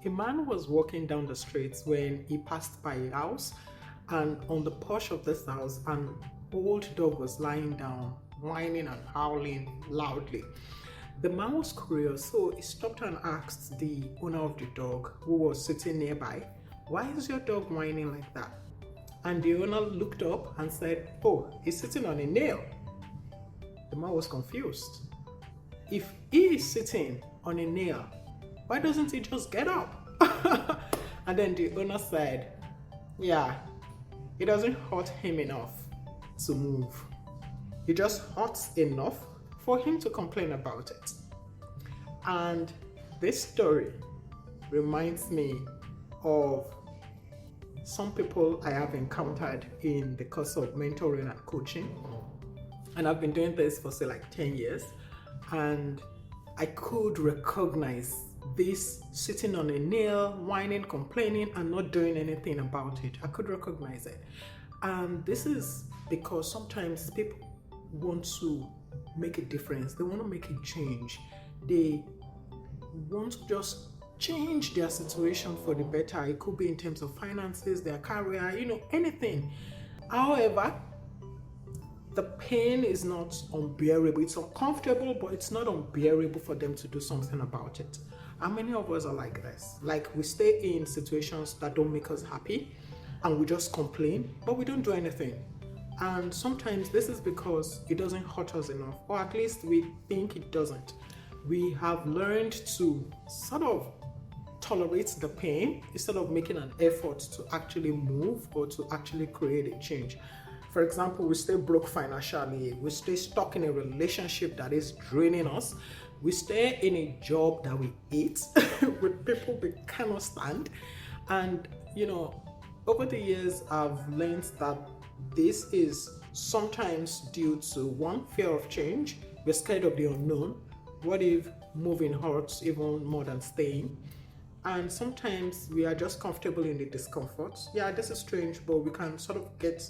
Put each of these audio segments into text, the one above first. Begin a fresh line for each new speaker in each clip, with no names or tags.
A man was walking down the street when he passed by a house, and on the porch of this house, an old dog was lying down, whining and howling loudly. The man was curious, so he stopped and asked the owner of the dog, who was sitting nearby, "Why is your dog whining like that?" And the owner looked up and said, "Oh, he's sitting on a nail." The man was confused. If he is sitting on a nail, why doesn't he just get up? And then the owner said, "Yeah, it doesn't hurt him enough to move. It just hurts enough for him to complain about it." And this story reminds me of some people I have encountered in the course of mentoring and coaching. And I've been doing this for say like 10 years. And I could recognize this sitting on a nail, whining, complaining, and not doing anything about it. I could recognize it. And this is because sometimes people want to make a difference. They want to make a change. They want to just change their situation for the better. It could be in terms of finances, their career, anything. However, the pain is not unbearable. It's uncomfortable, but it's not unbearable for them to do something about it. How many of us are like this? Like, we stay in situations that don't make us happy and we just complain, but we don't do anything. And sometimes this is because it doesn't hurt us enough, or at least we think it doesn't. We have learned to sort of tolerate the pain instead of making an effort to actually move or to actually create a change. For example, we stay broke financially, we stay stuck in a relationship that is draining us, we stay in a job that we hate with people we cannot stand. And over the years, I've learned that this is sometimes due to one, fear of change. We're scared of the unknown. What if moving hurts even more than staying? And sometimes we are just comfortable in the discomfort. Yeah, this is strange, but we can sort of get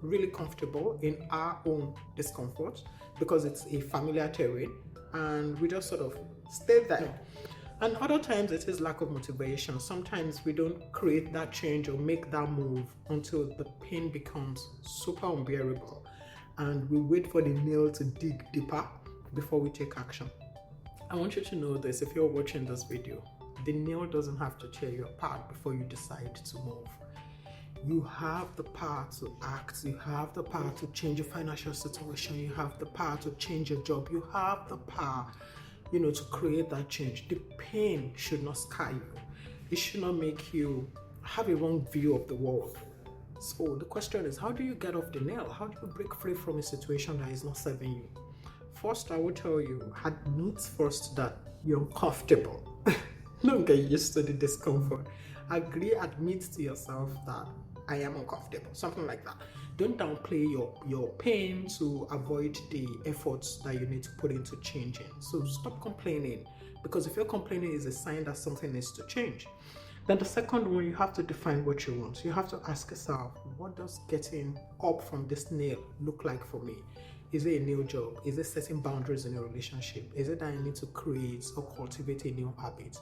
really comfortable in our own discomfort because it's a familiar terrain, and we just sort of stay there. And other times it is lack of motivation. Sometimes we don't create that change or make that move until the pain becomes super unbearable, and we wait for the nail to dig deeper before we take action. I want you to know this: if you're watching this video, the nail doesn't have to tear you apart before you decide to move. You have the power to act. You have the power to change your financial situation. You have the power to change your job. You have the power, to create that change. The pain should not scar you. It should not make you have a wrong view of the world. So the question is, how do you get off the nail? How do you break free from a situation that is not serving you? First, I will tell you, admit first that you're uncomfortable. Don't get used to the discomfort. Admit to yourself that I am uncomfortable, something like that. Don't downplay your pain to avoid the efforts that you need to put into changing. So stop complaining, because if you're complaining, is a sign that something needs to change. Then the second one, you have to define what you want. You have to ask yourself, what does getting up from this nail look like for me? Is it a new job? Is it setting boundaries in a relationship? Is it that I need to create or cultivate a new habit?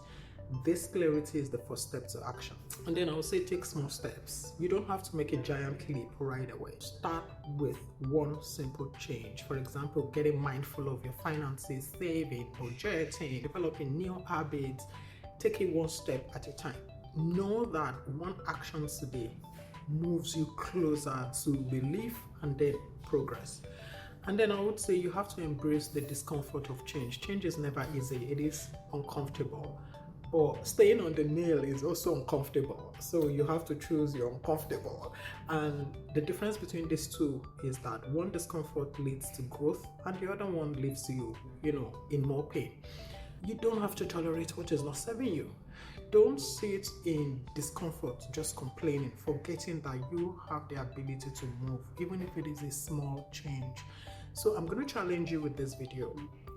This clarity is the first step to action. And then I would say take small steps. You don't have to make a giant leap right away. Start with one simple change. For example, getting mindful of your finances, saving, budgeting, developing new habits. Take it one step at a time. Know that one action today moves you closer to belief and then progress. And then I would say you have to embrace the discomfort of change. Change is never easy. It is uncomfortable. But staying on the nail is also uncomfortable. So you have to choose your uncomfortable. And the difference between these two is that one discomfort leads to growth and the other one leaves you, in more pain. You don't have to tolerate what is not serving you. Don't sit in discomfort just complaining, forgetting that you have the ability to move, even if it is a small change. So I'm going to challenge you with this video.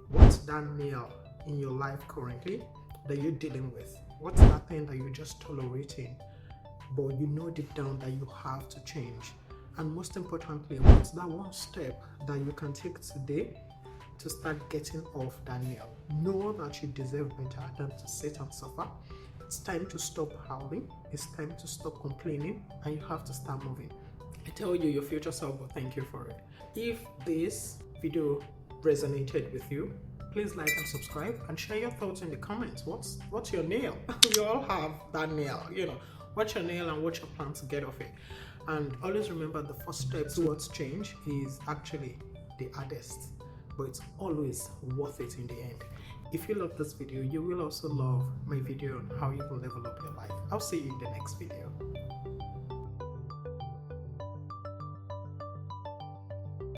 What's that nail in your life currently that you're dealing with? What's that thing that you're just tolerating, but you know deep down that you have to change? And most importantly, what's that one step that you can take today to start getting off that nail? Know that you deserve better than to sit and suffer. It's time to stop howling. It's time to stop complaining, and you have to start moving. I tell you, your future self will thank you for it. If this video resonated with you, please like and subscribe and share your thoughts in the comments. What's your nail? We all have that nail, What's your nail and what's your plan to get off it? And always remember, the first step towards change is actually the hardest, but it's always worth it in the end. If you love this video, you will also love my video on how you will level up your life. I'll see you in the next video.